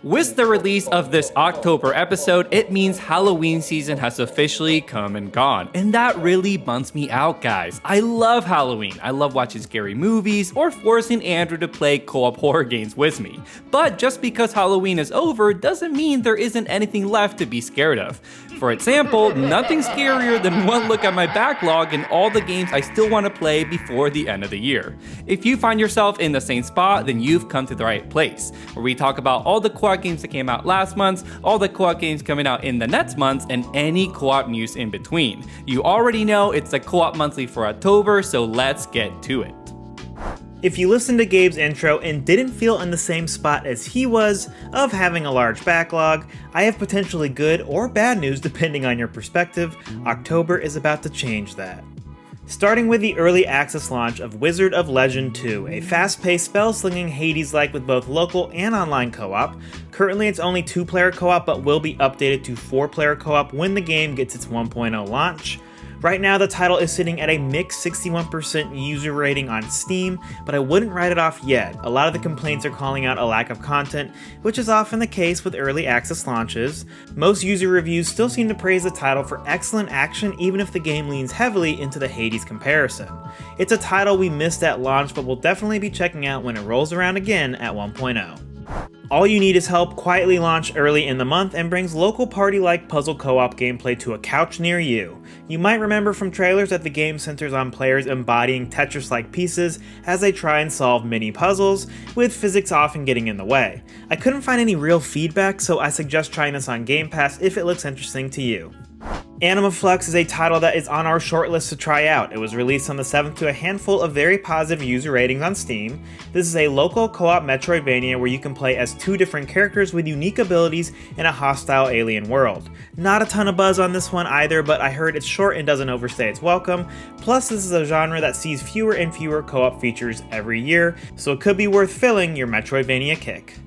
With the release of this October episode, it means Halloween season has officially come and gone. And that really bums me out, guys. I love Halloween. I love watching scary movies or forcing Andrew to play co-op horror games with me. But just because Halloween is over doesn't mean there isn't anything left to be scared of. For example, nothing scarier than one look at my backlog and all the games I still want to play before the end of the year. If you find yourself in the same spot, then you've come to the right place, where we talk about all the co-op games that came out last month, all the co-op games coming out in the next months, and any co-op news in between. You already know it's the co-op monthly for October, so let's get to it. If you listened to Gabe's intro and didn't feel in the same spot as he was of having a large backlog, I have potentially good or bad news depending on your perspective. October is about to change that. Starting with the early access launch of Wizard of Legend 2, a fast-paced spell-slinging Hades-like with both local and online co-op. Currently it's only 2-player co-op but will be updated to 4-player co-op when the game gets its 1.0 launch. Right now the title is sitting at a mixed 61% user rating on Steam, but I wouldn't write it off yet. A lot of the complaints are calling out a lack of content, which is often the case with early access launches. Most user reviews still seem to praise the title for excellent action even if the game leans heavily into the Hades comparison. It's a title we missed at launch but we'll definitely be checking out when it rolls around again at 1.0. All You Need Is Help quietly launched early in the month and brings local party-like puzzle co-op gameplay to a couch near you. You might remember from trailers that the game centers on players embodying Tetris-like pieces as they try and solve mini puzzles, with physics often getting in the way. I couldn't find any real feedback, so I suggest trying this on Game Pass if it looks interesting to you. Anima Flux is a title that is on our shortlist to try out. It was released on the 7th to a handful of very positive user ratings on Steam. This is a local co-op Metroidvania where you can play as 2 different characters with unique abilities in a hostile alien world. Not a ton of buzz on this one either, but I heard it's short and doesn't overstay its welcome. Plus, this is a genre that sees fewer and fewer co-op features every year, so it could be worth filling your Metroidvania kick.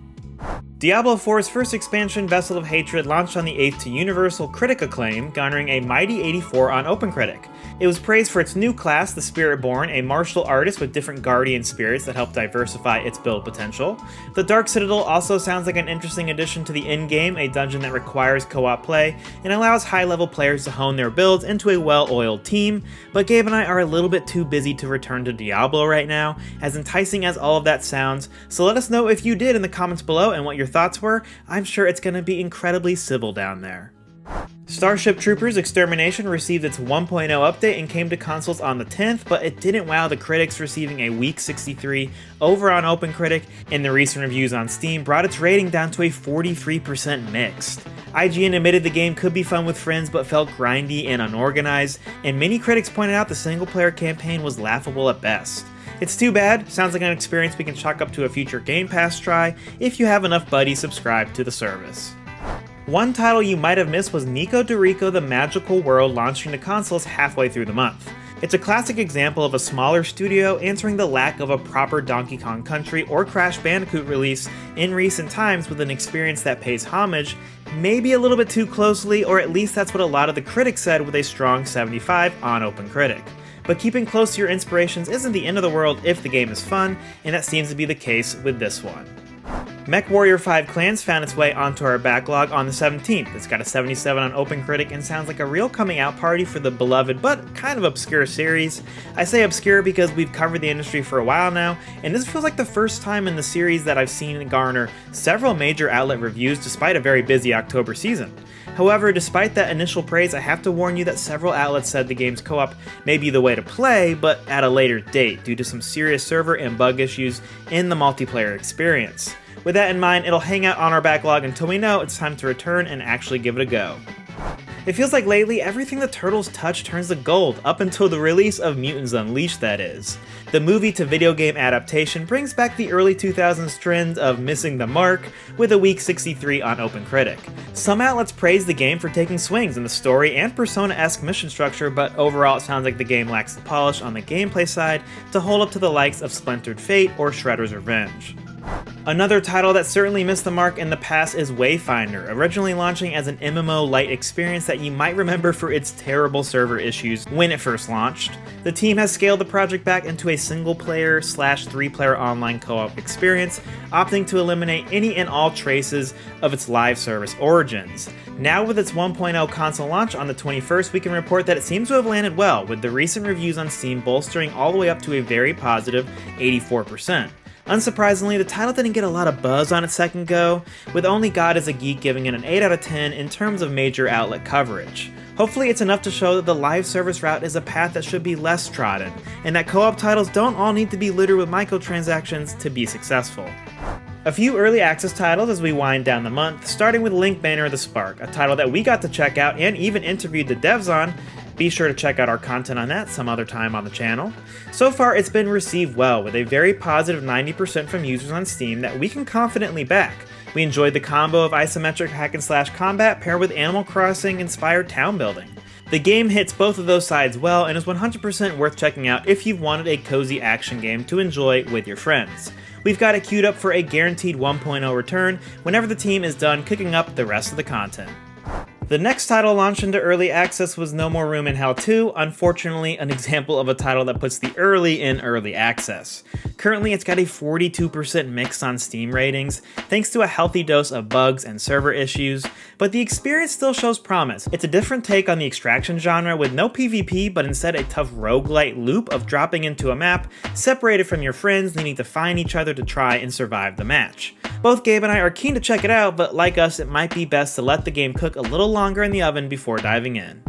Diablo 4's first expansion, Vessel of Hatred, launched on the 8th to universal critic acclaim, garnering a mighty 84 on OpenCritic. It was praised for its new class, the Spiritborn, a martial artist with different guardian spirits that help diversify its build potential. The Dark Citadel also sounds like an interesting addition to the endgame, a dungeon that requires co-op play and allows high-level players to hone their builds into a well-oiled team, but Gabe and I are a little bit too busy to return to Diablo right now, as enticing as all of that sounds, so let us know if you did in the comments below and what your thoughts were. I'm sure it's going to be incredibly civil down there. Starship Troopers Extermination received its 1.0 update and came to consoles on the 10th, but it didn't wow the critics, receiving a weak 63 over on OpenCritic, and the recent reviews on Steam brought its rating down to a 43% mixed. IGN admitted the game could be fun with friends but felt grindy and unorganized, and many critics pointed out the single-player campaign was laughable at best. It's too bad. Sounds like an experience we can chalk up to a future Game Pass try if you have enough buddies subscribed to the service. One title you might have missed was Nikoderiko: The Magical World, launching to consoles halfway through the month. It's a classic example of a smaller studio answering the lack of a proper Donkey Kong Country or Crash Bandicoot release in recent times, with an experience that pays homage, maybe a little bit too closely, or at least that's what a lot of the critics said, with a strong 75 on OpenCritic. But keeping close to your inspirations isn't the end of the world if the game is fun, and that seems to be the case with this one. MechWarrior 5 Clans found its way onto our backlog on the 17th. It's got a 77 on OpenCritic and sounds like a real coming out party for the beloved but kind of obscure series. I say obscure because we've covered the industry for a while now, and this feels like the first time in the series that I've seen it garner several major outlet reviews despite a very busy October season. However, despite that initial praise, I have to warn you that several outlets said the game's co-op may be the way to play, but at a later date due to some serious server and bug issues in the multiplayer experience. With that in mind, it'll hang out on our backlog until we know it's time to return and actually give it a go. It feels like lately everything the Turtles touch turns to gold, up until the release of Mutants Unleashed, that is. The movie to video game adaptation brings back the early 2000s trend of missing the mark, with a weak 63 on OpenCritic. Some outlets praise the game for taking swings in the story and Persona-esque mission structure, but overall it sounds like the game lacks the polish on the gameplay side to hold up to the likes of Splintered Fate or Shredder's Revenge. Another title that certainly missed the mark in the past is Wayfinder, originally launching as an MMO-light experience that you might remember for its terrible server issues when it first launched. The team has scaled the project back into a single-player / 3-player online co-op experience, opting to eliminate any and all traces of its live service origins. Now with its 1.0 console launch on the 21st, we can report that it seems to have landed well, with the recent reviews on Steam bolstering all the way up to a very positive 84%. Unsurprisingly, the title didn't get a lot of buzz on its second go, with only God is a Geek giving it an 8 out of 10 in terms of major outlet coverage. Hopefully it's enough to show that the live service route is a path that should be less trodden, and that co-op titles don't all need to be littered with microtransactions to be successful. A few early access titles as we wind down the month, starting with Link Banner of the Spark, a title that we got to check out and even interviewed the devs on. Be sure to check out our content on that some other time on the channel. So far, it's been received well, with a very positive 90% from users on Steam that we can confidently back. We enjoyed the combo of isometric hack-and-slash combat paired with Animal Crossing-inspired town building. The game hits both of those sides well and is 100% worth checking out if you've wanted a cozy action game to enjoy with your friends. We've got it queued up for a guaranteed 1.0 return whenever the team is done cooking up the rest of the content. The next title launched into early access was No More Room in Hell 2, unfortunately an example of a title that puts the early in early access. Currently it's got a 42% mix on Steam ratings, thanks to a healthy dose of bugs and server issues, but the experience still shows promise. It's a different take on the extraction genre with no PvP, but instead a tough roguelite loop of dropping into a map, separated from your friends needing to find each other to try and survive the match. Both Gabe and I are keen to check it out, but like us, it might be best to let the game cook a little longer in the oven before diving in.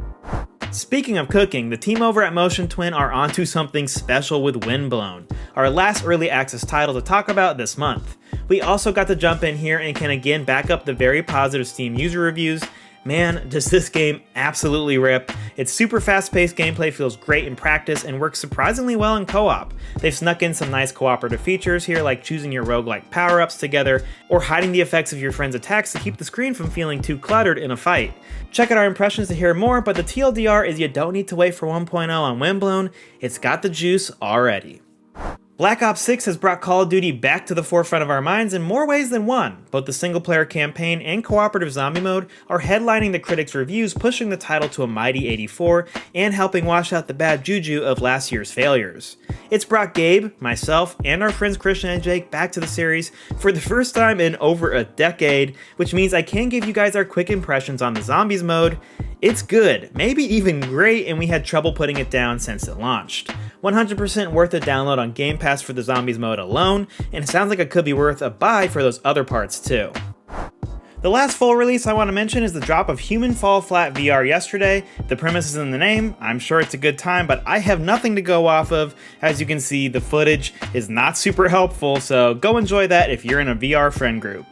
Speaking of cooking, the team over at Motion Twin are onto something special with Windblown, our last early access title to talk about this month. We also got to jump in here and can again back up the very positive Steam user reviews. Man, does this game absolutely rip. Its super fast-paced gameplay feels great in practice and works surprisingly well in co-op. They've snuck in some nice cooperative features here, like choosing your roguelike power-ups together, or hiding the effects of your friend's attacks to keep the screen from feeling too cluttered in a fight. Check out our impressions to hear more, but the TLDR is you don't need to wait for 1.0 on Windblown, it's got the juice already. Black Ops 6 has brought Call of Duty back to the forefront of our minds in more ways than one. Both the single-player campaign and cooperative zombie mode are headlining the critics' reviews, pushing the title to a mighty 84 and helping wash out the bad juju of last year's failures. It's brought Gabe, myself, and our friends Christian and Jake back to the series for the first time in over a decade, which means I can give you guys our quick impressions on the zombies mode. It's good, maybe even great, and we had trouble putting it down since it launched. 100% worth a download on Game Pass for the zombies mode alone, and it sounds like it could be worth a buy for those other parts too. The last full release I want to mention is the drop of Human Fall Flat VR yesterday. The premise is in the name, I'm sure it's a good time, but I have nothing to go off of. As you can see, the footage is not super helpful, so go enjoy that if you're in a VR friend group.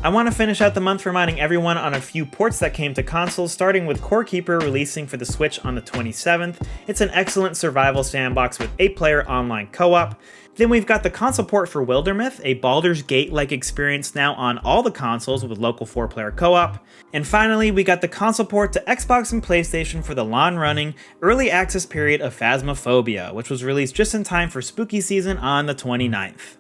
I want to finish out the month reminding everyone on a few ports that came to consoles, starting with Corekeeper releasing for the Switch on the 27th. It's an excellent survival sandbox with 8-player online co-op. Then we've got the console port for Wildermyth, a Baldur's Gate-like experience now on all the consoles with local 4-player co-op. And finally, we got the console port to Xbox and PlayStation for the long-running early access period of Phasmophobia, which was released just in time for spooky season on the 29th.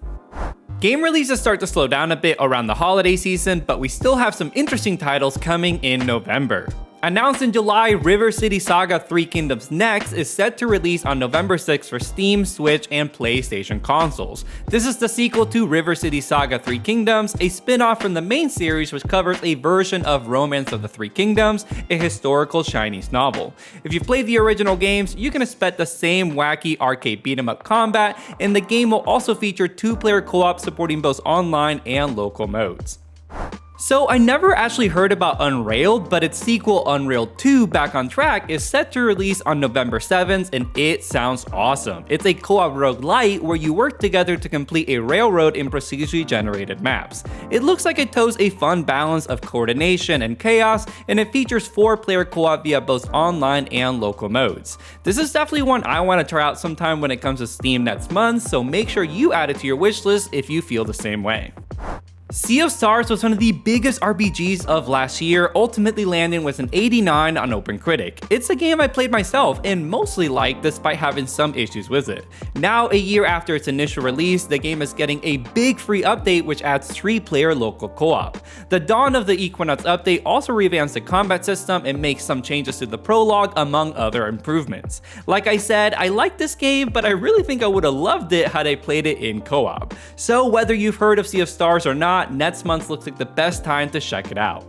Game releases start to slow down a bit around the holiday season, but we still have some interesting titles coming in November. Announced in July, River City Saga 3 Kingdoms Next is set to release on November 6th for Steam, Switch, and PlayStation consoles. This is the sequel to River City Saga 3 Kingdoms, a spin-off from the main series which covers a version of Romance of the Three Kingdoms, a historical Chinese novel. If you've played the original games, you can expect the same wacky arcade beat-em-up combat, and the game will also feature 2-player co-op supporting both online and local modes. So I never actually heard about Unrailed, but its sequel Unrailed 2 Back on Track is set to release on November 7th, and it sounds awesome. It's a co-op roguelite where you work together to complete a railroad in procedurally generated maps. It looks like it toes a fun balance of coordination and chaos, and it features 4-player co-op via both online and local modes. This is definitely one I want to try out sometime when it comes to Steam next month, so make sure you add it to your wishlist if you feel the same way. Sea of Stars was one of the biggest RPGs of last year, ultimately landing with an 89 on OpenCritic. It's a game I played myself and mostly liked despite having some issues with it. Now, a year after its initial release, the game is getting a big free update which adds 3-player local co-op. The Dawn of the Equinox update also revamps the combat system and makes some changes to the prologue among other improvements. Like I said, I like this game, but I really think I would have loved it had I played it in co-op. So whether you've heard of Sea of Stars or not, next month looks like the best time to check it out.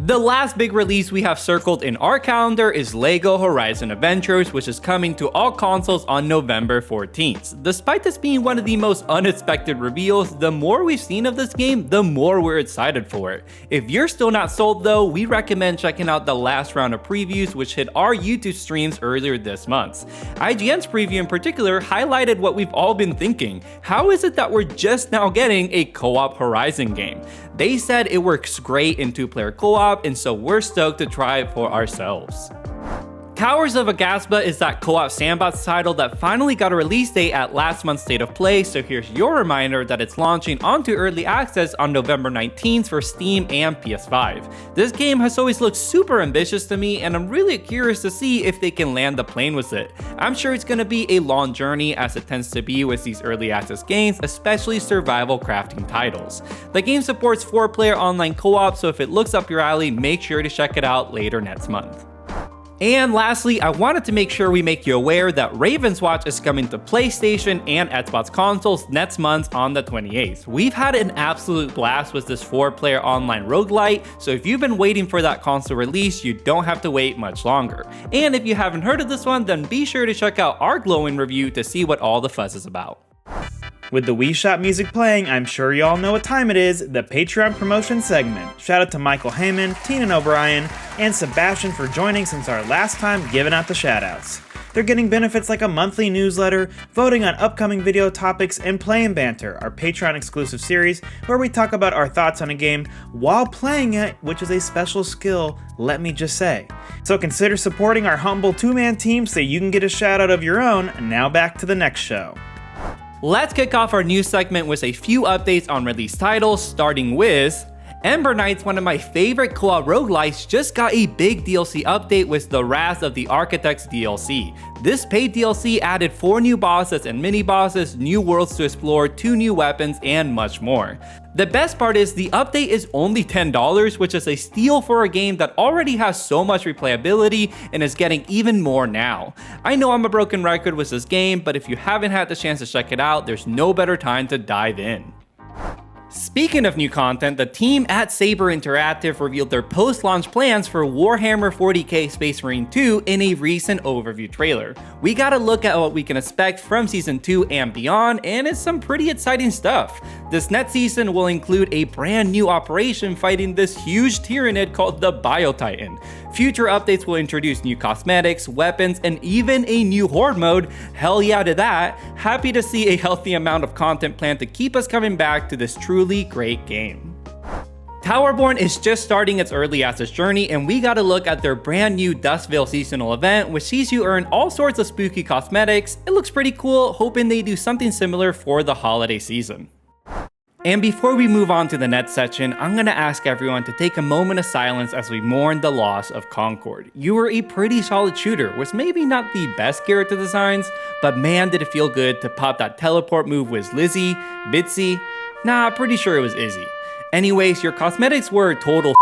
The last big release we have circled in our calendar is LEGO Horizon Adventures, which is coming to all consoles on November 14th. Despite this being one of the most unexpected reveals, the more we've seen of this game, the more we're excited for it. If you're still not sold though, we recommend checking out the last round of previews which hit our YouTube streams earlier this month. IGN's preview in particular highlighted what we've all been thinking. How is it that we're just now getting a co-op Horizon game? They said it works great in 2-player co-op, and so we're stoked to try it for ourselves. Towers of Aghasba is that co-op sandbox title that finally got a release date at last month's State of Play, so here's your reminder that it's launching onto Early Access on November 19th for Steam and PS5. This game has always looked super ambitious to me, and I'm really curious to see if they can land the plane with it. I'm sure it's going to be a long journey, as it tends to be with these Early Access games, especially survival crafting titles. The game supports 4-player online co-op, so if it looks up your alley, make sure to check it out later next month. And lastly, I wanted to make sure we make you aware that Ravenswatch is coming to PlayStation and Xbox consoles next month on the 28th. We've had an absolute blast with this 4-player online roguelite, so if you've been waiting for that console release, you don't have to wait much longer. And if you haven't heard of this one, then be sure to check out our glowing review to see what all the fuss is about. With the Wii Shop music playing, I'm sure you all know what time it is, the Patreon promotion segment. Shout out to Michael Heyman, Tina O'Brien, and Sebastian for joining since our last time giving out the shoutouts. They're getting benefits like a monthly newsletter, voting on upcoming video topics, and Play and Banter, our Patreon exclusive series where we talk about our thoughts on a game while playing it, which is a special skill, let me just say. So consider supporting our humble 2-man team so you can get a shoutout of your own. Now back to the next show. Let's kick off our news segment with a few updates on release titles, starting with Ember Knights, one of my favorite co-op roguelites, just got a big DLC update with the Wrath of the Architects DLC. This paid DLC added 4 new bosses and mini-bosses, new worlds to explore, 2 new weapons, and much more. The best part is the update is only $10, which is a steal for a game that already has so much replayability and is getting even more now. I know I'm a broken record with this game, but if you haven't had the chance to check it out, there's no better time to dive in. Speaking of new content, the team at Saber Interactive revealed their post-launch plans for Warhammer 40k Space Marine 2 in a recent overview trailer. We got a look at what we can expect from Season 2 and beyond, and it's some pretty exciting stuff. This next season will include a brand new operation fighting this huge Tyranid called the Biotitan. Future updates will introduce new cosmetics, weapons, and even a new Horde mode. Hell yeah to that. Happy to see a healthy amount of content planned to keep us coming back to this truly great game. Towerborn is just starting its early access journey, and we got a look at their brand new Dustvale seasonal event, which sees you earn all sorts of spooky cosmetics. It looks pretty cool, hoping they do something similar for the holiday season. And before we move on to the next section, I'm gonna ask everyone to take a moment of silence as we mourn the loss of Concord. You were a pretty solid shooter, with maybe not the best character designs, but man did it feel good to pop that teleport move with Lizzie, Bitsy, nah, pretty sure it was Izzy. Anyways, your cosmetics were total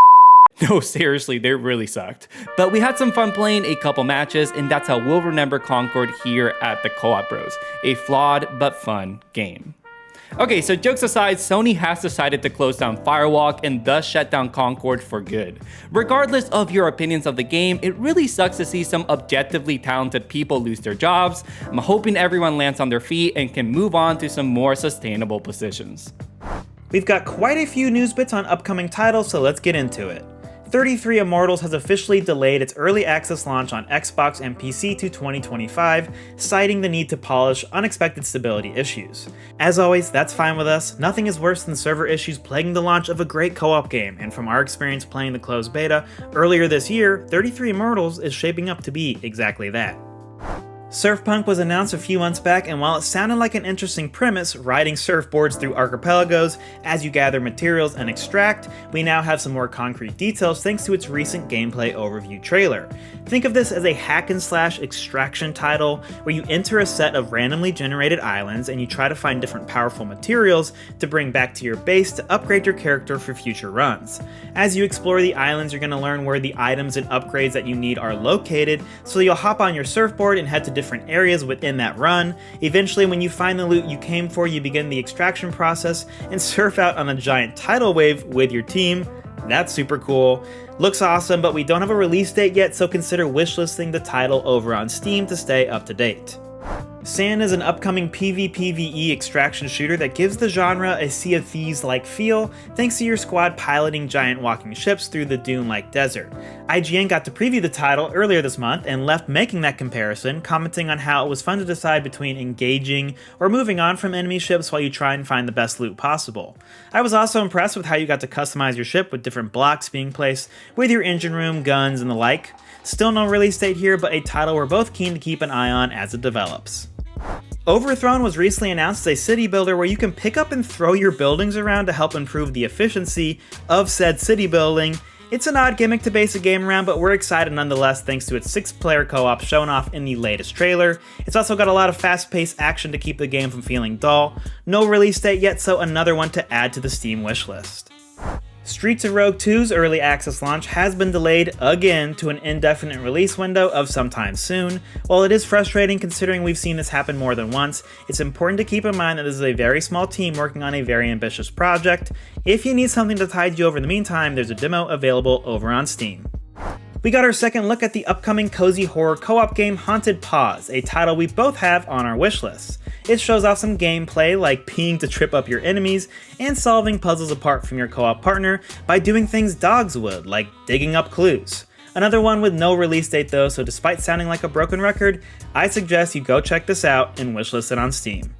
no, seriously, they really sucked. But we had some fun playing a couple matches, and that's how we'll remember Concord here at the Co-op Bros. A flawed but fun game. Okay, so jokes aside, Sony has decided to close down Firewalk and thus shut down Concord for good. Regardless of your opinions of the game, it really sucks to see some objectively talented people lose their jobs. I'm hoping everyone lands on their feet and can move on to some more sustainable positions. We've got quite a few news bits on upcoming titles, so let's get into it. 33 Immortals has officially delayed its early access launch on Xbox and PC to 2025, citing the need to polish unexpected stability issues. As always, that's fine with us. Nothing is worse than server issues plaguing the launch of a great co-op game, and from our experience playing the closed beta earlier this year, 33 Immortals is shaping up to be exactly that. Surfpunk was announced a few months back, and while it sounded like an interesting premise, riding surfboards through archipelagos as you gather materials and extract, we now have some more concrete details thanks to its recent gameplay overview trailer. Think of this as a hack-and-slash extraction title where you enter a set of randomly generated islands and you try to find different powerful materials to bring back to your base to upgrade your character for future runs. As you explore the islands, you're going to learn where the items and upgrades that you need are located, so you'll hop on your surfboard and head to different areas within that run. Eventually, when you find the loot you came for, you begin the extraction process and surf out on a giant tidal wave with your team. That's super cool. Looks awesome, but we don't have a release date yet, so consider wishlisting the title over on Steam to stay up to date. Sand is an upcoming PvPvE extraction shooter that gives the genre a Sea of Thieves-like feel, thanks to your squad piloting giant walking ships through the dune-like desert. IGN got to preview the title earlier this month and left making that comparison, commenting on how it was fun to decide between engaging or moving on from enemy ships while you try and find the best loot possible. I was also impressed with how you got to customize your ship with different blocks being placed with your engine room, guns, and the like. Still no release date here, but a title we're both keen to keep an eye on as it develops. Overthrown was recently announced as a city builder where you can pick up and throw your buildings around to help improve the efficiency of said city building. It's an odd gimmick to base a game around, but we're excited nonetheless thanks to its 6-player co-op shown off in the latest trailer. It's also got a lot of fast-paced action to keep the game from feeling dull. No release date yet, so another one to add to the Steam wishlist. Streets of Rogue 2's early access launch has been delayed again to an indefinite release window of sometime soon. While it is frustrating considering we've seen this happen more than once, it's important to keep in mind that this is a very small team working on a very ambitious project. If you need something to tide you over in the meantime, there's a demo available over on Steam. We got our second look at the upcoming cozy horror co-op game Haunted Paws, a title we both have on our wishlist. It shows off some gameplay like peeing to trip up your enemies and solving puzzles apart from your co-op partner by doing things dogs would, like digging up clues. Another one with no release date though, so despite sounding like a broken record, I suggest you go check this out and wishlist it on Steam.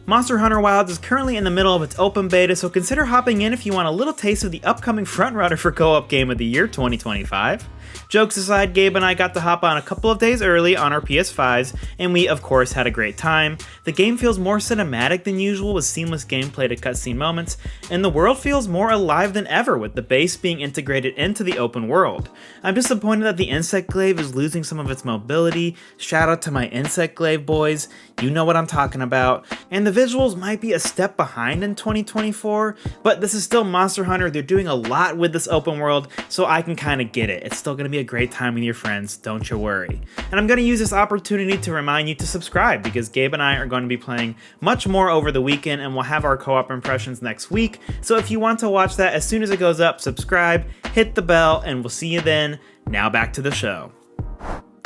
Monster Hunter Wilds is currently in the middle of its open beta, so consider hopping in if you want a little taste of the upcoming frontrunner for co-op game of the year 2025. Jokes aside, Gabe and I got to hop on a couple of days early on our PS5s, and we of course had a great time. The game feels more cinematic than usual with seamless gameplay to cutscene moments, and the world feels more alive than ever with the base being integrated into the open world. I'm disappointed that the Insect Glaive is losing some of its mobility. Shout out to my Insect Glaive boys, you know what I'm talking about. And the visuals might be a step behind in 2024, but this is still Monster Hunter. They're doing a lot with this open world, so I can kind of get it. It's still going to be a great time with your friends, don't you worry. And I'm going to use this opportunity to remind you to subscribe, because Gabe and I are going to be playing much more over the weekend, and we'll have our co-op impressions next week. So if you want to watch that as soon as it goes up, subscribe, hit the bell, and we'll see you then. Now back to the show.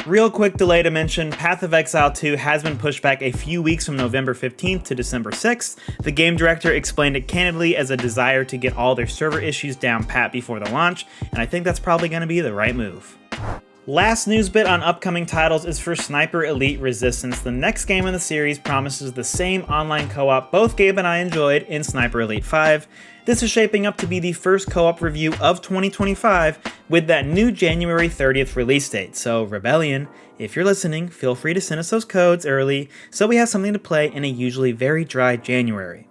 Real quick delay to mention, Path of Exile 2 has been pushed back a few weeks from November 15th to December 6th. The game director explained it candidly as a desire to get all their server issues down pat before the launch, and I think that's probably going to be the right move. Last news bit on upcoming titles is for Sniper Elite Resistance. The next game in the series promises the same online co-op both Gabe and I enjoyed in Sniper Elite 5. This is shaping up to be the first co-op review of 2025 with that new January 30th release date. So Rebellion, if you're listening, feel free to send us those codes early so we have something to play in a usually very dry January.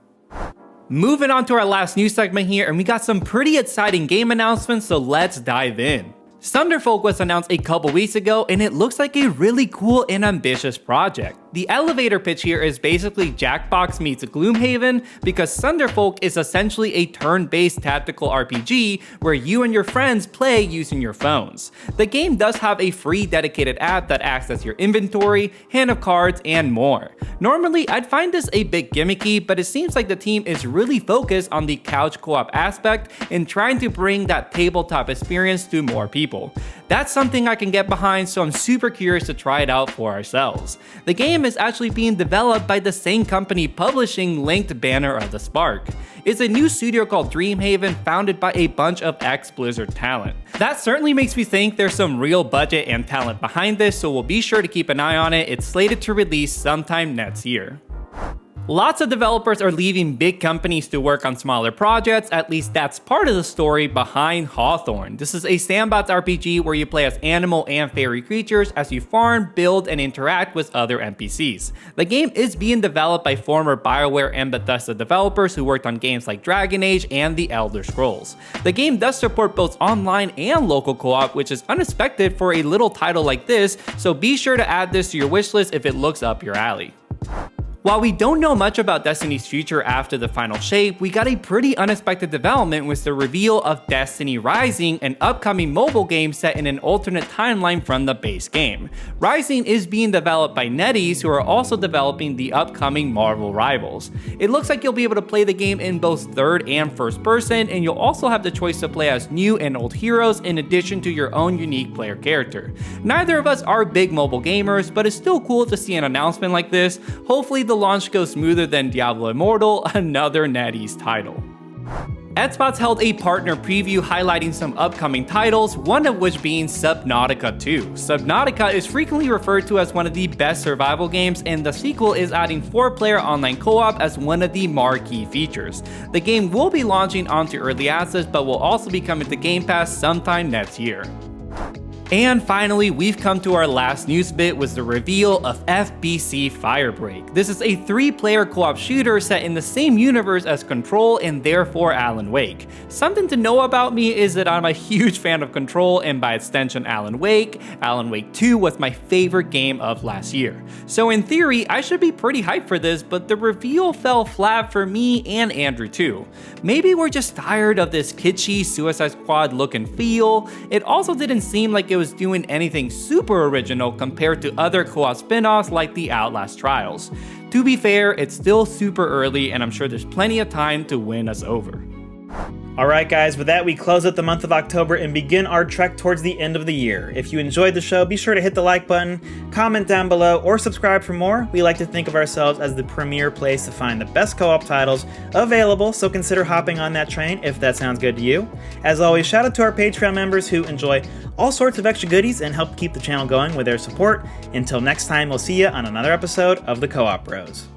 Moving on to our last news segment here, and we got some pretty exciting game announcements, so let's dive in. Thunderfolk was announced a couple weeks ago, and it looks like a really cool and ambitious project. The elevator pitch here is basically Jackbox meets Gloomhaven, because Thunderfolk is essentially a turn-based tactical RPG where you and your friends play using your phones. The game does have a free dedicated app that acts as your inventory, hand of cards, and more. Normally, I'd find this a bit gimmicky, but it seems like the team is really focused on the couch co-op aspect and trying to bring that tabletop experience to more people. That's something I can get behind, so I'm super curious to try it out for ourselves. The game is actually being developed by the same company publishing Lynked Banner of the Spark. It's a new studio called Dreamhaven founded by a bunch of ex-Blizzard talent. That certainly makes me think there's some real budget and talent behind this, so we'll be sure to keep an eye on it. It's slated to release sometime next year. Lots of developers are leaving big companies to work on smaller projects, at least that's part of the story behind Hawthorne. This is a sandbox RPG where you play as animal and fairy creatures as you farm, build, and interact with other NPCs. The game is being developed by former BioWare and Bethesda developers who worked on games like Dragon Age and The Elder Scrolls. The game does support both online and local co-op, which is unexpected for a little title like this, so be sure to add this to your wishlist if it looks up your alley. While we don't know much about Destiny's future after the final shape, we got a pretty unexpected development with the reveal of Destiny Rising, an upcoming mobile game set in an alternate timeline from the base game. Rising is being developed by NetEase, who are also developing the upcoming Marvel Rivals. It looks like you'll be able to play the game in both third and first person, and you'll also have the choice to play as new and old heroes in addition to your own unique player character. Neither of us are big mobile gamers, but it's still cool to see an announcement like this. Hopefully the launch goes smoother than Diablo Immortal, another NetEase title. Xbox held a partner preview highlighting some upcoming titles, one of which being Subnautica 2. Subnautica is frequently referred to as one of the best survival games, and the sequel is adding 4-player online co-op as one of the marquee features. The game will be launching onto Early Access, but will also be coming to Game Pass sometime next year. And finally, we've come to our last news bit with the reveal of FBC Firebreak. This is a 3-player co-op shooter set in the same universe as Control and therefore Alan Wake. Something to know about me is that I'm a huge fan of Control and by extension Alan Wake. Alan Wake 2 was my favorite game of last year. So in theory, I should be pretty hyped for this, but the reveal fell flat for me and Andrew too. Maybe we're just tired of this kitschy Suicide Squad look and feel. It also didn't seem like it was doing anything super original compared to other co-op spin-offs like the Outlast Trials. To be fair, it's still super early and I'm sure there's plenty of time to win us over. Alright guys, with that we close out the month of October and begin our trek towards the end of the year. If you enjoyed the show, be sure to hit the like button, comment down below, or subscribe for more. We like to think of ourselves as the premier place to find the best co-op titles available, so consider hopping on that train if that sounds good to you. As always, shout out to our Patreon members who enjoy all sorts of extra goodies and help keep the channel going with their support. Until next time, we'll see you on another episode of the Co-op Bros.